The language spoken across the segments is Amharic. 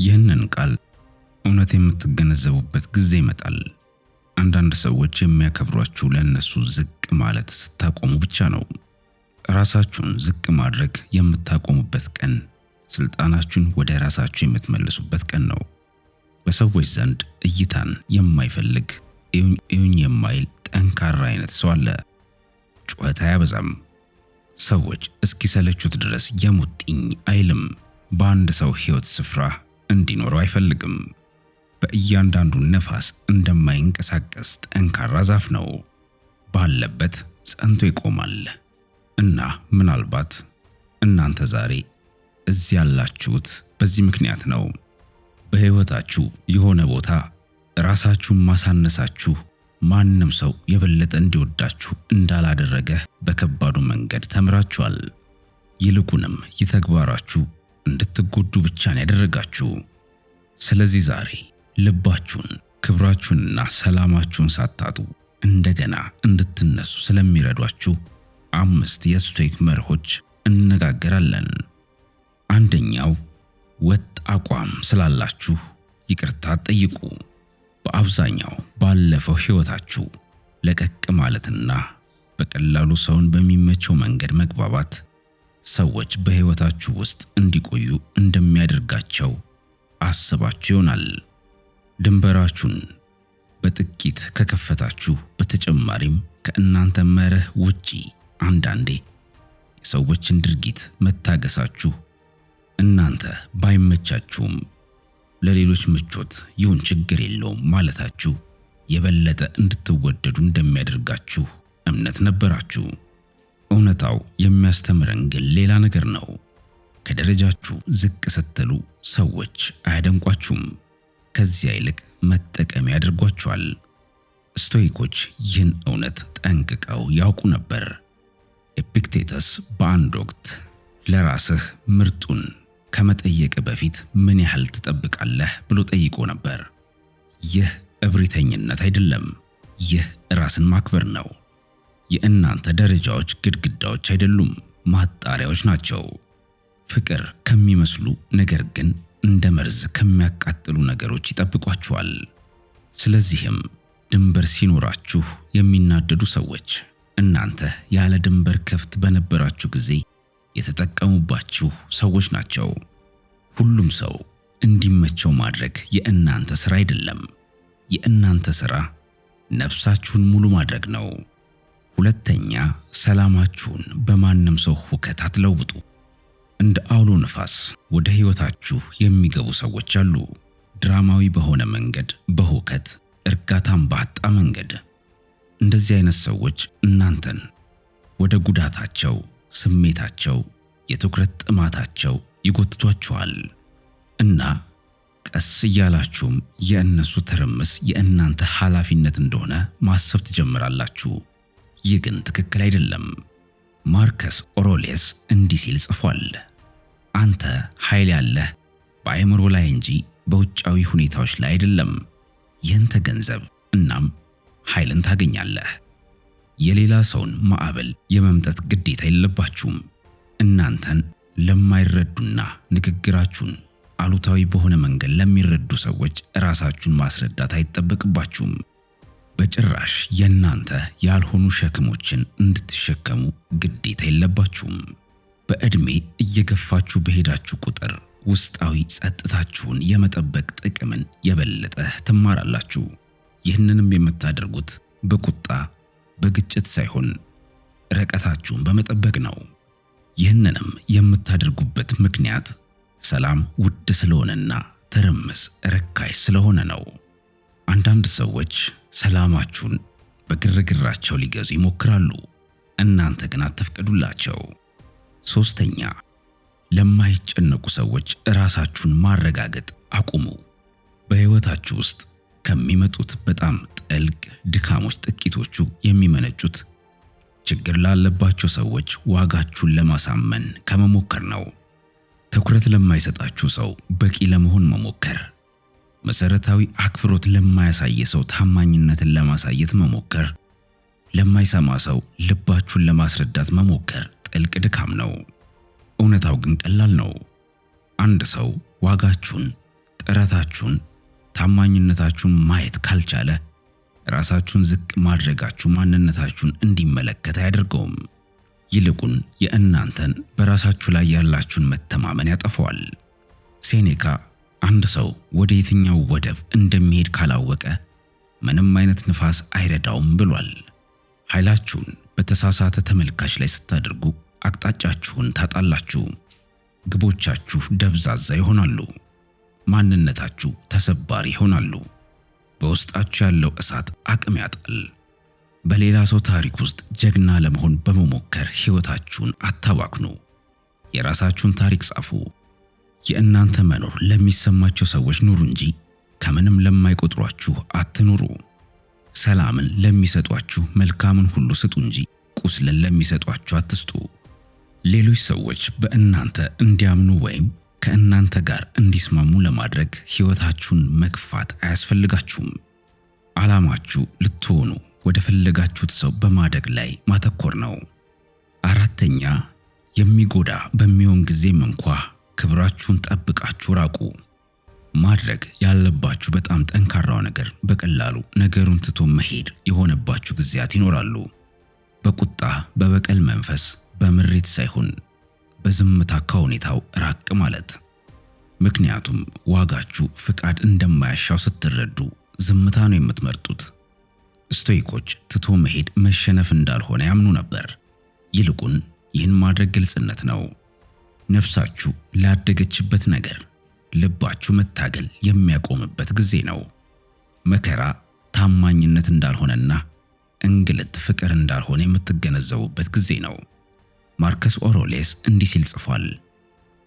ይህንን ቃል እውነት የምትገነዘቡበት ጊዜ ይመጣል። አንዳንድ ሰዎች የሚያከብሯችሁ ለእነሱ ዝቅ ማለት ስታቆሙ ብቻ ነው። ራሳችሁን ዝቅ ማድረግ የምታቆሙበት ቀን ስልጣናችሁን ወደ ራሳችሁ የምትመልሱበት ቀን ነው። በሰዎች ዘንድ እይታን የማይፈልግ እዩኝ የማይል ጠንካራ አይነት ሰው አለ። ጩኸት አያበዛም። ሰዎች እስኪሰለቹት ድረስ የሙጥኝ አይልም። በአንድ ሰው ሕይወት ስፍራ እንዲኖረው አይፈልግም። በእያንዳንዱ ነፋስ እንደማይንቀሳቀስ ጠንካራ ዛፍ ነው። ባለበት ጸንቶ ይቆማል። እና ምናልባት እናንተ ዛሬ እዚህ ያላችሁት በዚህ ምክንያት ነው። በሕይወታችሁ የሆነ ቦታ ራሳችሁን ማሳነሳችሁ ማንም ሰው የበለጠ እንዲወዳችሁ እንዳላደረገ በከባዱ መንገድ ተምራችኋል። ይልቁንም የተግባራችሁ እንድትጎዱ ብቻ ነው ያደረጋችሁ። ስለዚህ ዛሬ ልባችሁን፣ ክብራችሁንና ሰላማችሁን ሳታጡ እንደገና እንድትነሱ ስለሚረዷችሁ 5 የስቶይክ መርሆች እንነጋገራለን። አንደኛው ወጥ አቋም ስላላችሁ ይቅርታ ጠይቁ። በአብዛኛው ባለፈው ሕይወታችሁ ለቀቅ ማለትና በቀላሉ ሰውን በሚመቸው መንገድ መግባባት ሰዎች በሕይወታችሁ ውስጥ እንዲቆዩ እንደሚያደርጋቸው አስባችሁ ይሆናል። ድንበራችሁን በጥቂት ከከፈታችሁ በተጨማሪም ከእናንተ መርህ ውጪ አንዳንዴ የሰዎችን ድርጊት መታገሳችሁ እናንተ ባይመቻችሁም ለሌሎች ምቾት ይሁን ችግር የለውም ማለታችሁ የበለጠ እንድትወደዱ እንደሚያደርጋችሁ እምነት ነበራችሁ። እውነታው የሚያስተምረን ግን ሌላ ነገር ነው። ከደረጃችሁ ዝቅ ስትሉ ሰዎች አያደንቋችሁም። ከዚያ ይልቅ መጠቀም ያደርጓችኋል። ስቶይኮች ይህን እውነት ጠንቅቀው ያውቁ ነበር። ኤፒክቴተስ በአንድ ወቅት ለራስህ ምርጡን ከመጠየቅ በፊት ምን ያህል ትጠብቃለህ ብሎ ጠይቆ ነበር። ይህ እብሪተኝነት አይደለም፣ ይህ ራስን ማክበር ነው። የእናንተ ደረጃዎች ግድግዳዎች አይደሉም፣ ማጣሪያዎች ናቸው። ፍቅር ከሚመስሉ ነገር ግን እንደ መርዝ ከሚያቃጥሉ ነገሮች ይጠብቋችኋል። ስለዚህም ድንበር ሲኖራችሁ የሚናደዱ ሰዎች እናንተ ያለ ድንበር ክፍት በነበራችሁ ጊዜ የተጠቀሙባችሁ ሰዎች ናቸው። ሁሉም ሰው እንዲመቸው ማድረግ የእናንተ ሥራ አይደለም። የእናንተ ሥራ ነፍሳችሁን ሙሉ ማድረግ ነው። ሁለተኛ፣ ሰላማችሁን በማንም ሰው ሁከት አትለውጡ። እንደ አውሎ ነፋስ ወደ ሕይወታችሁ የሚገቡ ሰዎች አሉ። ድራማዊ በሆነ መንገድ፣ በሁከት እርጋታን ባጣ መንገድ። እንደዚህ አይነት ሰዎች እናንተን ወደ ጉዳታቸው፣ ስሜታቸው፣ የትኩረት ጥማታቸው ይጎትቷችኋል እና ቀስ እያላችሁም የእነሱ ትርምስ የእናንተ ኃላፊነት እንደሆነ ማሰብ ትጀምራላችሁ። ይህ ግን ትክክል አይደለም። ማርከስ ኦሮሌስ እንዲህ ሲል ጽፏል። አንተ ኃይል ያለህ በአእምሮ ላይ እንጂ በውጫዊ ሁኔታዎች ላይ አይደለም። ይህን ተገንዘብ፣ እናም ኃይልን ታገኛለህ። የሌላ ሰውን ማዕበል የመምጠት ግዴታ የለባችሁም። እናንተን ለማይረዱና ንግግራችሁን አሉታዊ በሆነ መንገድ ለሚረዱ ሰዎች ራሳችሁን ማስረዳት አይጠበቅባችሁም። በጭራሽ የእናንተ ያልሆኑ ሸክሞችን እንድትሸከሙ ግዴታ የለባችሁም። በዕድሜ እየገፋችሁ በሄዳችሁ ቁጥር ውስጣዊ ጸጥታችሁን የመጠበቅ ጥቅምን የበለጠ ትማራላችሁ። ይህንንም የምታደርጉት በቁጣ በግጭት ሳይሆን ርቀታችሁን በመጠበቅ ነው። ይህንንም የምታደርጉበት ምክንያት ሰላም ውድ ስለሆነና ትርምስ ርካሽ ስለሆነ ነው። አንዳንድ ሰዎች ሰላማችሁን በግርግራቸው ሊገዙ ይሞክራሉ፣ እናንተ ግን አትፍቀዱላቸው። ሶስተኛ፣ ለማይጨነቁ ሰዎች ራሳችሁን ማረጋገጥ አቁሙ። በሕይወታችሁ ውስጥ ከሚመጡት በጣም ጥልቅ ድካሞች ጥቂቶቹ የሚመነጩት ችግር ላለባቸው ሰዎች ዋጋችሁን ለማሳመን ከመሞከር ነው። ትኩረት ለማይሰጣችሁ ሰው በቂ ለመሆን መሞከር፣ መሰረታዊ አክብሮት ለማያሳይ ሰው ታማኝነትን ለማሳየት መሞከር፣ ለማይሰማ ሰው ልባችሁን ለማስረዳት መሞከር ጥልቅ ድካም ነው። እውነታው ግን ቀላል ነው። አንድ ሰው ዋጋችሁን ጥረታችሁን፣ ታማኝነታችሁን ማየት ካልቻለ ራሳችሁን ዝቅ ማድረጋችሁ ማንነታችሁን እንዲመለከት አያደርገውም። ይልቁን የእናንተን በራሳችሁ ላይ ያላችሁን መተማመን ያጠፋዋል። ሴኔካ አንድ ሰው ወደ የትኛው ወደብ እንደሚሄድ ካላወቀ ምንም አይነት ንፋስ አይረዳውም ብሏል። ኃይላችሁን በተሳሳተ ተመልካች ላይ ስታደርጉ አቅጣጫችሁን ታጣላችሁ። ግቦቻችሁ ደብዛዛ ይሆናሉ። ማንነታችሁ ተሰባሪ ይሆናሉ። በውስጣችሁ ያለው እሳት አቅም ያጣል። በሌላ ሰው ታሪክ ውስጥ ጀግና ለመሆን በመሞከር ሕይወታችሁን አታባክኑ። የራሳችሁን ታሪክ ጻፉ። የእናንተ መኖር ለሚሰማቸው ሰዎች ኑሩ እንጂ ከምንም ለማይቆጥሯችሁ አትኑሩ። ሰላምን ለሚሰጧችሁ መልካምን ሁሉ ስጡ እንጂ ቁስልን ለሚሰጧችሁ አትስጡ። ሌሎች ሰዎች በእናንተ እንዲያምኑ ወይም ከእናንተ ጋር እንዲስማሙ ለማድረግ ሕይወታችሁን መግፋት አያስፈልጋችሁም። ዓላማችሁ ልትሆኑ ወደ ፈለጋችሁት ሰው በማደግ ላይ ማተኮር ነው። አራተኛ፣ የሚጎዳ በሚሆን ጊዜም እንኳ ክብራችሁን ጠብቃችሁ ራቁ። ማድረግ ያለባችሁ በጣም ጠንካራው ነገር በቀላሉ ነገሩን ትቶ መሄድ የሆነባችሁ ጊዜያት ይኖራሉ። በቁጣ በበቀል መንፈስ በምሬት ሳይሆን በዝምታ ከሁኔታው ራቅ ማለት። ምክንያቱም ዋጋችሁ ፍቃድ እንደማያሻው ስትረዱ ዝምታ ነው የምትመርጡት። ስቶይኮች ትቶ መሄድ መሸነፍ እንዳልሆነ ያምኑ ነበር። ይልቁን ይህን ማድረግ ግልጽነት ነው። ነፍሳችሁ ላደገችበት ነገር ልባችሁ መታገል የሚያቆምበት ጊዜ ነው። መከራ ታማኝነት እንዳልሆነና እንግልት ፍቅር እንዳልሆነ የምትገነዘቡበት ጊዜ ነው። ማርከስ ኦሮሌስ እንዲህ ሲል ጽፏል።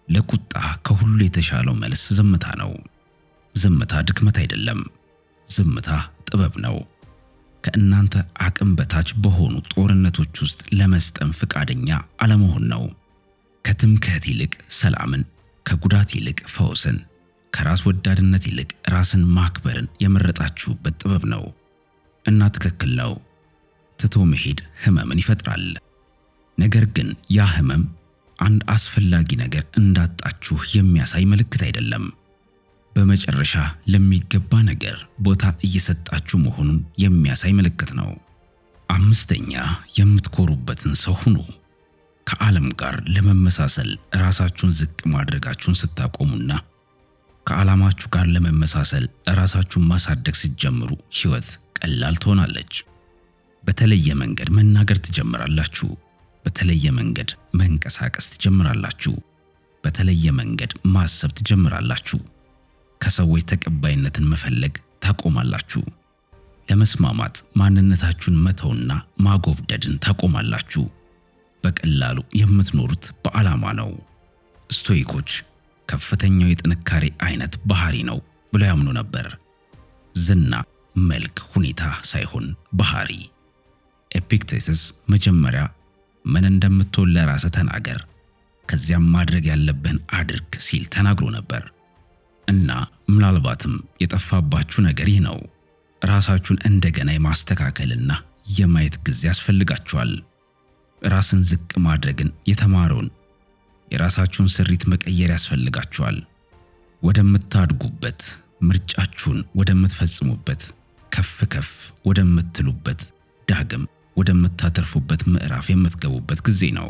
ለቁጣ ከሁሉ የተሻለው መልስ ዝምታ ነው። ዝምታ ድክመት አይደለም። ዝምታ ጥበብ ነው። ከእናንተ አቅም በታች በሆኑ ጦርነቶች ውስጥ ለመስጠም ፍቃደኛ አለመሆን ነው። ከትምክህት ይልቅ ሰላምን፣ ከጉዳት ይልቅ ፈውስን፣ ከራስ ወዳድነት ይልቅ ራስን ማክበርን የመረጣችሁበት ጥበብ ነው። እና ትክክል ነው። ትቶ መሄድ ህመምን ይፈጥራል። ነገር ግን ያ ህመም አንድ አስፈላጊ ነገር እንዳጣችሁ የሚያሳይ ምልክት አይደለም። በመጨረሻ ለሚገባ ነገር ቦታ እየሰጣችሁ መሆኑን የሚያሳይ ምልክት ነው። አምስተኛ፣ የምትኮሩበትን ሰው ሁኑ። ከዓለም ጋር ለመመሳሰል ራሳችሁን ዝቅ ማድረጋችሁን ስታቆሙና ከዓላማችሁ ጋር ለመመሳሰል ራሳችሁን ማሳደግ ስትጀምሩ ሕይወት ቀላል ትሆናለች። በተለየ መንገድ መናገር ትጀምራላችሁ። በተለየ መንገድ መንቀሳቀስ ትጀምራላችሁ። በተለየ መንገድ ማሰብ ትጀምራላችሁ። ከሰዎች ተቀባይነትን መፈለግ ታቆማላችሁ። ለመስማማት ማንነታችሁን መተውና ማጎብደድን ታቆማላችሁ። በቀላሉ የምትኖሩት በዓላማ ነው። ስቶይኮች ከፍተኛው የጥንካሬ አይነት ባህሪ ነው ብለው ያምኑ ነበር። ዝና፣ መልክ፣ ሁኔታ ሳይሆን ባህሪ። ኤፒክቴተስ መጀመሪያ ምን እንደምትሆን ለራስህ ተናገር፣ ከዚያም ማድረግ ያለብህን አድርግ ሲል ተናግሮ ነበር። እና ምናልባትም የጠፋባችሁ ነገር ይህ ነው። ራሳችሁን እንደገና የማስተካከልና የማየት ጊዜ ያስፈልጋችኋል። ራስን ዝቅ ማድረግን የተማረውን የራሳችሁን ስሪት መቀየር ያስፈልጋችኋል። ወደምታድጉበት፣ ምርጫችሁን ወደምትፈጽሙበት፣ ከፍ ከፍ ወደምትሉበት፣ ዳግም ወደምታተርፉበት ምዕራፍ የምትገቡበት ጊዜ ነው።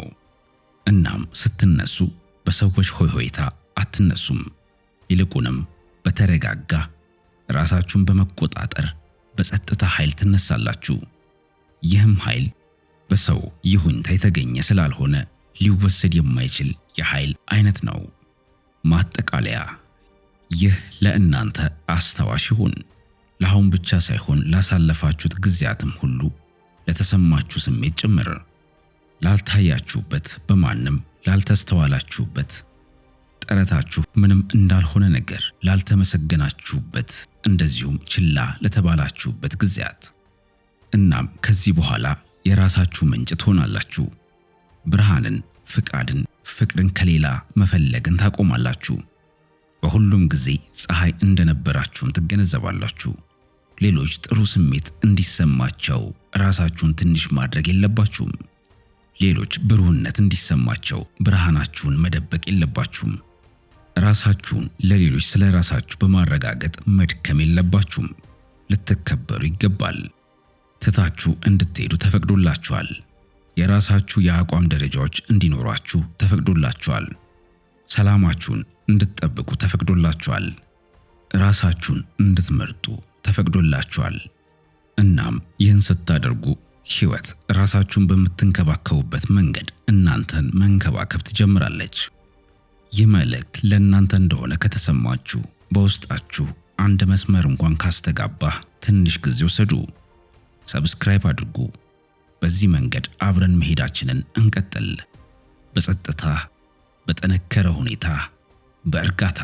እናም ስትነሱ በሰዎች ሆይሆይታ አትነሱም። ይልቁንም በተረጋጋ ራሳችሁን በመቆጣጠር በጸጥታ ኃይል ትነሳላችሁ። ይህም ኃይል በሰው ይሁንታ የተገኘ ስላልሆነ ሊወሰድ የማይችል የኃይል አይነት ነው። ማጠቃለያ፣ ይህ ለእናንተ አስታዋሽ ይሁን። ለአሁን ብቻ ሳይሆን ላሳለፋችሁት ጊዜያትም ሁሉ ለተሰማችሁ ስሜት ጭምር። ላልታያችሁበት፣ በማንም ላልተስተዋላችሁበት፣ ጥረታችሁ ምንም እንዳልሆነ ነገር ላልተመሰገናችሁበት፣ እንደዚሁም ችላ ለተባላችሁበት ጊዜያት። እናም ከዚህ በኋላ የራሳችሁ ምንጭ ትሆናላችሁ። ብርሃንን፣ ፍቃድን፣ ፍቅርን ከሌላ መፈለግን ታቆማላችሁ። በሁሉም ጊዜ ፀሐይ እንደነበራችሁም ትገነዘባላችሁ። ሌሎች ጥሩ ስሜት እንዲሰማቸው ራሳችሁን ትንሽ ማድረግ የለባችሁም። ሌሎች ብሩህነት እንዲሰማቸው ብርሃናችሁን መደበቅ የለባችሁም። ራሳችሁን ለሌሎች ስለ ራሳችሁ በማረጋገጥ መድከም የለባችሁም። ልትከበሩ ይገባል። ትታችሁ እንድትሄዱ ተፈቅዶላችኋል። የራሳችሁ የአቋም ደረጃዎች እንዲኖራችሁ ተፈቅዶላችኋል። ሰላማችሁን እንድትጠብቁ ተፈቅዶላችኋል። ራሳችሁን እንድትመርጡ ተፈቅዶላችኋል። እናም ይህን ስታደርጉ ሕይወት ራሳችሁን በምትንከባከቡበት መንገድ እናንተን መንከባከብ ትጀምራለች። ይህ መልእክት ለእናንተ እንደሆነ ከተሰማችሁ በውስጣችሁ አንድ መስመር እንኳን ካስተጋባ ትንሽ ጊዜ ወሰዱ። ሰብስክራይብ አድርጉ። በዚህ መንገድ አብረን መሄዳችንን እንቀጥል። በጸጥታ፣ በጠነከረ ሁኔታ፣ በእርጋታ